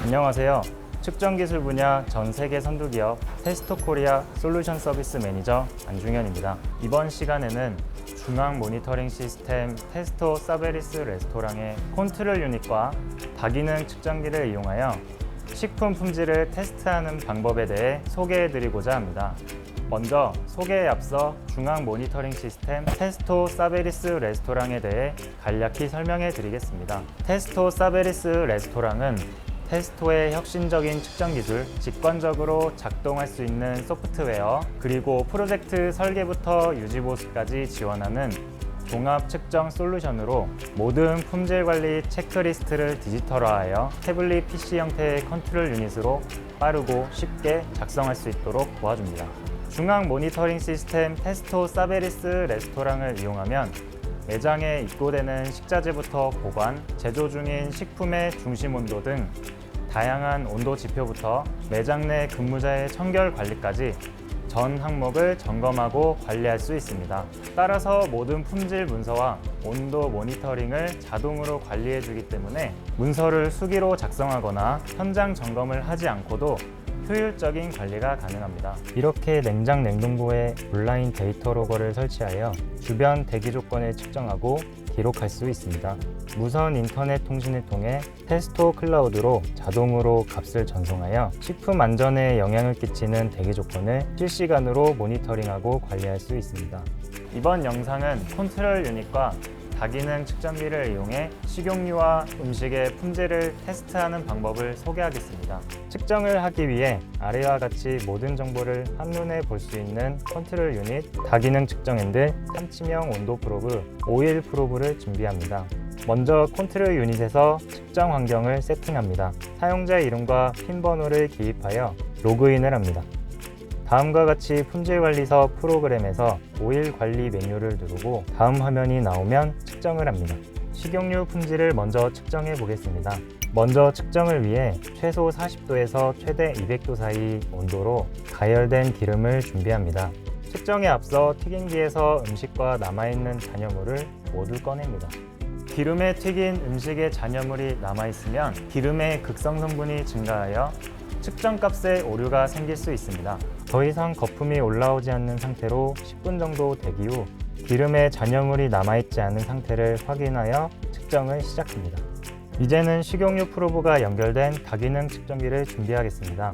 안녕하세요. 측정기술 분야 전 세계 선두기업 테스토 코리아 솔루션 서비스 매니저 안중현입니다. 이번 시간에는 중앙 모니터링 시스템 테스토 사베리스 레스토랑의 컨트롤 유닛과 다기능 측정기를 이용하여 식품 품질을 테스트하는 방법에 대해 소개해드리고자 합니다. 먼저 소개에 앞서 중앙 모니터링 시스템 테스토 사베리스 레스토랑에 대해 간략히 설명해 드리겠습니다. 테스토 사베리스 레스토랑은 테스토의 혁신적인 측정 기술, 직관적으로 작동할 수 있는 소프트웨어, 그리고 프로젝트 설계부터 유지 보수까지 지원하는 종합 측정 솔루션으로 모든 품질 관리 체크리스트를 디지털화하여 태블릿 PC 형태의 컨트롤 유닛으로 빠르고 쉽게 작성할 수 있도록 도와줍니다. 중앙 모니터링 시스템 테스토 사베리스 레스토랑을 이용하면 매장에 입고되는 식자재부터 보관, 제조 중인 식품의 중심 온도 등 다양한 온도 지표부터 매장 내 근무자의 청결 관리까지 전 항목을 점검하고 관리할 수 있습니다. 따라서 모든 품질 문서와 온도 모니터링을 자동으로 관리해 주기 때문에 문서를 수기로 작성하거나 현장 점검을 하지 않고도 효율적인 관리가 가능합니다. 이렇게 냉장 냉동고에 온라인 데이터 로거를 설치하여 주변 대기 조건을 측정하고 기록할 수 있습니다. 무선 인터넷 통신을 통해 테스토 클라우드로 자동으로 값을 전송하여 식품 안전에 영향을 끼치는 대기 조건을 실시간으로 모니터링하고 관리할 수 있습니다. 이번 영상은 컨트롤 유닛과 다기능 측정기를 이용해 식용유와 음식의 품질을 테스트하는 방법을 소개하겠습니다. 측정을 하기 위해 아래와 같이 모든 정보를 한눈에 볼 수 있는 컨트롤 유닛, 다기능 측정 핸들, 삼치명 온도 프로브, 오일 프로브를 준비합니다. 먼저 컨트롤 유닛에서 측정 환경을 세팅합니다. 사용자 이름과 핀 번호를 기입하여 로그인을 합니다. 다음과 같이 품질관리서 프로그램에서 오일 관리 메뉴를 누르고 다음 화면이 나오면 측정을 합니다. 식용유 품질을 먼저 측정해 보겠습니다. 먼저 측정을 위해 최소 40도에서 최대 200도 사이 온도로 가열된 기름을 준비합니다. 측정에 앞서 튀김기에서 음식과 남아있는 잔여물을 모두 꺼냅니다. 기름에 튀긴 음식의 잔여물이 남아있으면 기름의 극성 성분이 증가하여 측정값에 오류가 생길 수 있습니다. 더 이상 거품이 올라오지 않는 상태로 10분 정도 대기 후 기름에 잔여물이 남아있지 않은 상태를 확인하여 측정을 시작합니다. 이제는 식용유 프로브가 연결된 다기능 측정기를 준비하겠습니다.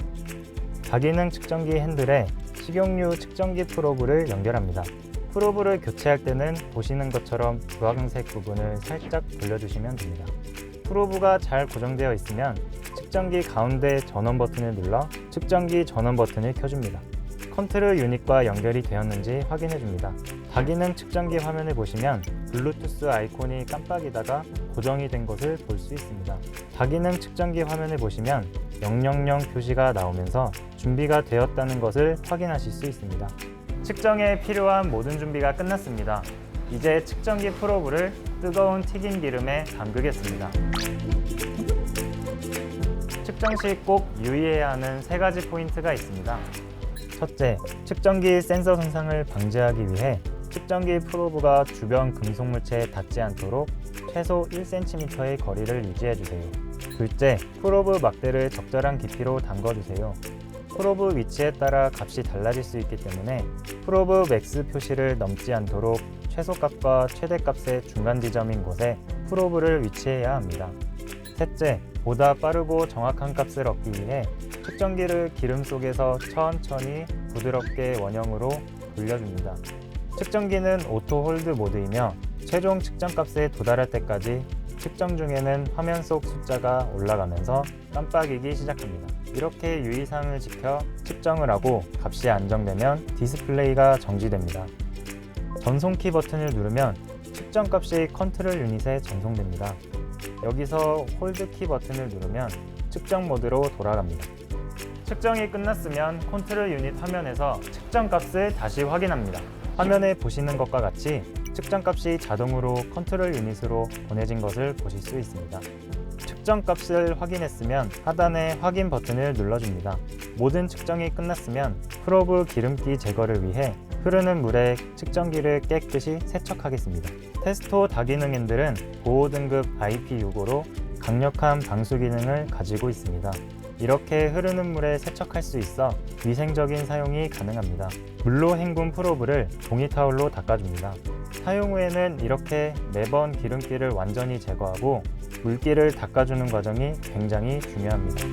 다기능 측정기 핸들에 식용유 측정기 프로브를 연결합니다. 프로브를 교체할 때는 보시는 것처럼 주황색 부분을 살짝 돌려주시면 됩니다. 프로브가 잘 고정되어 있으면 측정기 가운데 전원 버튼을 눌러 측정기 전원 버튼을 켜줍니다. 컨트롤 유닛과 연결이 되었는지 확인해 줍니다. 다기능 측정기 화면을 보시면 블루투스 아이콘이 깜빡이다가 고정이 된 것을 볼 수 있습니다. 다기능 측정기 화면을 보시면 000 표시가 나오면서 준비가 되었다는 것을 확인하실 수 있습니다. 측정에 필요한 모든 준비가 끝났습니다. 이제 측정기 프로브를 뜨거운 튀긴 기름에 담그겠습니다. 측정 시 꼭 유의해야 하는 3가지 포인트가 있습니다. 첫째, 측정기 센서 손상을 방지하기 위해 측정기 프로브가 주변 금속 물체에 닿지 않도록 최소 1cm의 거리를 유지해주세요. 둘째, 프로브 막대를 적절한 깊이로 담궈주세요. 프로브 위치에 따라 값이 달라질 수 있기 때문에 프로브 맥스 표시를 넘지 않도록 최소값과 최대값의 중간 지점인 곳에 프로브를 위치해야 합니다. 셋째, 보다 빠르고 정확한 값을 얻기 위해 측정기를 기름 속에서 천천히 부드럽게 원형으로 돌려줍니다. 측정기는 오토 홀드 모드이며 최종 측정값에 도달할 때까지 측정 중에는 화면 속 숫자가 올라가면서 깜빡이기 시작합니다. 이렇게 유의사항을 지켜 측정을 하고 값이 안정되면 디스플레이가 정지됩니다. 전송키 버튼을 누르면 측정값이 컨트롤 유닛에 전송됩니다. 여기서 홀드키 버튼을 누르면 측정 모드로 돌아갑니다. 측정이 끝났으면 컨트롤 유닛 화면에서 측정값을 다시 확인합니다. 화면에 보시는 것과 같이 측정값이 자동으로 컨트롤 유닛으로 보내진 것을 보실 수 있습니다. 측정값을 확인했으면 하단의 확인 버튼을 눌러줍니다. 모든 측정이 끝났으면 프로브 기름기 제거를 위해 흐르는 물에 측정기를 깨끗이 세척하겠습니다. 테스토 다기능 핸들은 보호 등급 IP6호로 강력한 방수 기능을 가지고 있습니다. 이렇게 흐르는 물에 세척할 수 있어 위생적인 사용이 가능합니다. 물로 헹군 프로브를 종이 타올로 닦아줍니다. 사용 후에는 이렇게 매번 기름기를 완전히 제거하고 물기를 닦아주는 과정이 굉장히 중요합니다.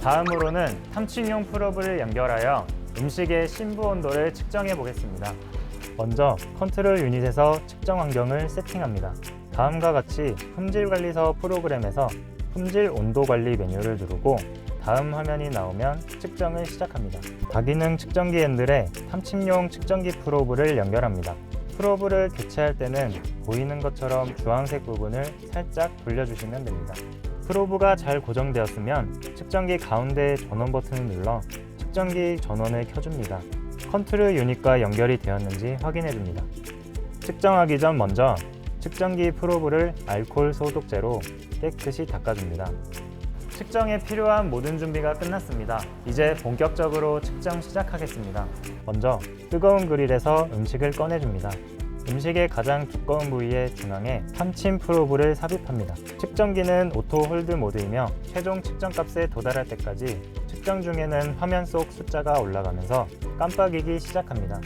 다음으로는 탐침용 프로브를 연결하여 음식의 심부 온도를 측정해 보겠습니다. 먼저 컨트롤 유닛에서 측정 환경을 세팅합니다. 다음과 같이 품질관리서 프로그램에서 품질 온도 관리 메뉴를 누르고 다음 화면이 나오면 측정을 시작합니다. 다기능 측정기 핸들에 탐침용 측정기 프로브를 연결합니다. 프로브를 교체할 때는 보이는 것처럼 주황색 부분을 살짝 돌려주시면 됩니다. 프로브가 잘 고정되었으면 측정기 가운데 전원 버튼을 눌러 측정기 전원을 켜줍니다. 컨트롤 유닛과 연결이 되었는지 확인해줍니다. 측정하기 전 먼저 측정기 프로브를 알코올 소독제로 깨끗이 닦아줍니다. 측정에 필요한 모든 준비가 끝났습니다. 이제 본격적으로 측정 시작하겠습니다. 먼저 뜨거운 그릴에서 음식을 꺼내줍니다. 음식의 가장 두꺼운 부위의 중앙에 탐침 프로브를 삽입합니다. 측정기는 오토 홀드 모드이며 최종 측정값에 도달할 때까지 측정 중에는 화면 속 숫자가 올라가면서 깜빡이기 시작합니다.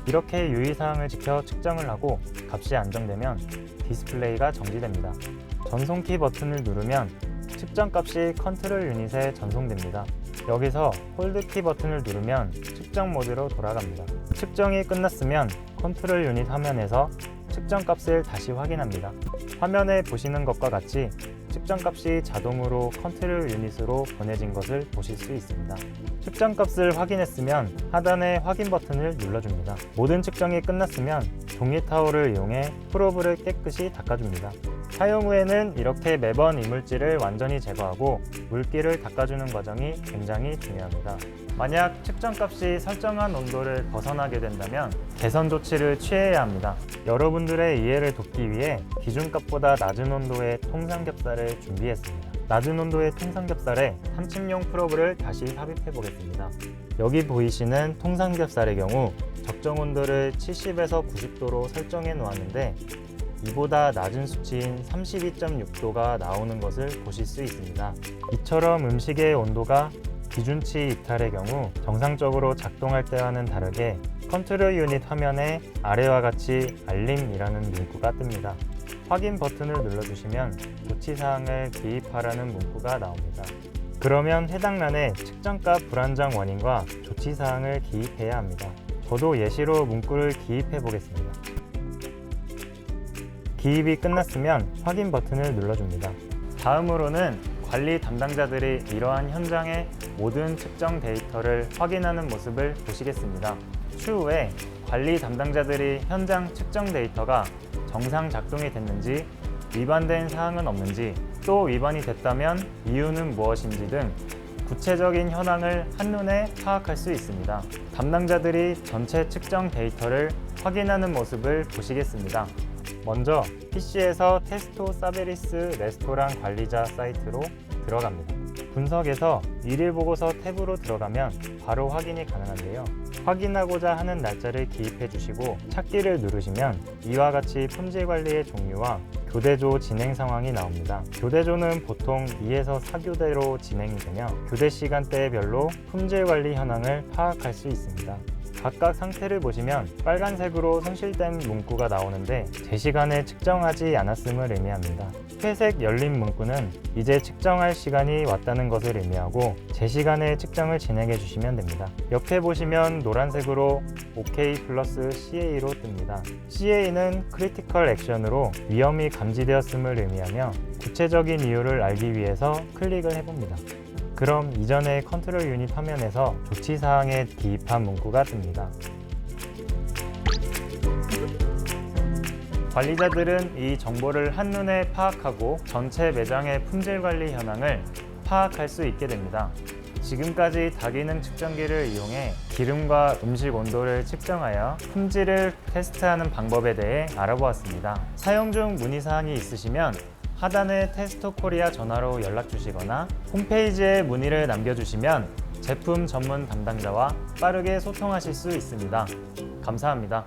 이렇게 유의사항을 지켜 측정을 하고 값이 안정되면 디스플레이가 정지됩니다. 전송키 버튼을 누르면 측정값이 컨트롤 유닛에 전송됩니다. 여기서 홀드키 버튼을 누르면 측정 모드로 돌아갑니다. 측정이 끝났으면 컨트롤 유닛 화면에서 측정값을 다시 확인합니다. 화면에 보시는 것과 같이 측정값이 자동으로 컨트롤 유닛으로 보내진 것을 보실 수 있습니다. 측정값을 확인했으면 하단의 확인 버튼을 눌러줍니다. 모든 측정이 끝났으면 종이 타올을 이용해 프로브를 깨끗이 닦아줍니다. 사용 후에는 이렇게 매번 이물질을 완전히 제거하고 물기를 닦아주는 과정이 굉장히 중요합니다. 만약 측정값이 설정한 온도를 벗어나게 된다면 개선 조치를 취해야 합니다. 여러분들의 이해를 돕기 위해 기준값보다 낮은 온도의 통삼겹살을 준비했습니다. 낮은 온도의 통삼겹살에 탐침용 프로브를 다시 삽입해 보겠습니다. 여기 보이시는 통삼겹살의 경우 적정 온도를 70에서 90도로 설정해 놓았는데 이보다 낮은 수치인 32.6도가 나오는 것을 보실 수 있습니다. 이처럼 음식의 온도가 기준치 이탈의 경우 정상적으로 작동할 때와는 다르게 컨트롤 유닛 화면에 아래와 같이 알림이라는 문구가 뜹니다. 확인 버튼을 눌러주시면 조치사항을 기입하라는 문구가 나옵니다. 그러면 해당 란에 측정값 불안정 원인과 조치사항을 기입해야 합니다. 저도 예시로 문구를 기입해 보겠습니다. 기입이 끝났으면 확인 버튼을 눌러줍니다. 다음으로는 관리 담당자들이 이러한 현장의 모든 측정 데이터를 확인하는 모습을 보시겠습니다. 추후에 관리 담당자들이 현장 측정 데이터가 정상 작동이 됐는지, 위반된 사항은 없는지, 또 위반이 됐다면 이유는 무엇인지 등 구체적인 현황을 한눈에 파악할 수 있습니다. 담당자들이 전체 측정 데이터를 확인하는 모습을 보시겠습니다. 먼저 PC에서 테스토 사베리스 레스토랑 관리자 사이트로 들어갑니다. 분석에서 일일 보고서 탭으로 들어가면 바로 확인이 가능한데요. 확인하고자 하는 날짜를 기입해 주시고 찾기를 누르시면 이와 같이 품질 관리의 종류와 교대조 진행 상황이 나옵니다. 교대조는 보통 2에서 4교대로 진행이 되며 교대 시간대별로 품질 관리 현황을 파악할 수 있습니다. 각각 상태를 보시면 빨간색으로 손실된 문구가 나오는데 제 시간에 측정하지 않았음을 의미합니다. 회색 열린 문구는 이제 측정할 시간이 왔다는 것을 의미하고 제 시간에 측정을 진행해 주시면 됩니다. 옆에 보시면 노란색으로 OK 플러스 CA로 뜹니다. CA는 크리티컬 액션으로 위험이 감지되었음을 의미하며 구체적인 이유를 알기 위해서 클릭을 해봅니다. 그럼 이전의 컨트롤 유닛 화면에서 조치사항에 기입한 문구가 뜹니다. 관리자들은 이 정보를 한눈에 파악하고 전체 매장의 품질 관리 현황을 파악할 수 있게 됩니다. 지금까지 다기능 측정기를 이용해 기름과 음식 온도를 측정하여 품질을 테스트하는 방법에 대해 알아보았습니다. 사용 중 문의사항이 있으시면 하단의 테스토 코리아 전화로 연락 주시거나 홈페이지에 문의를 남겨주시면 제품 전문 담당자와 빠르게 소통하실 수 있습니다. 감사합니다.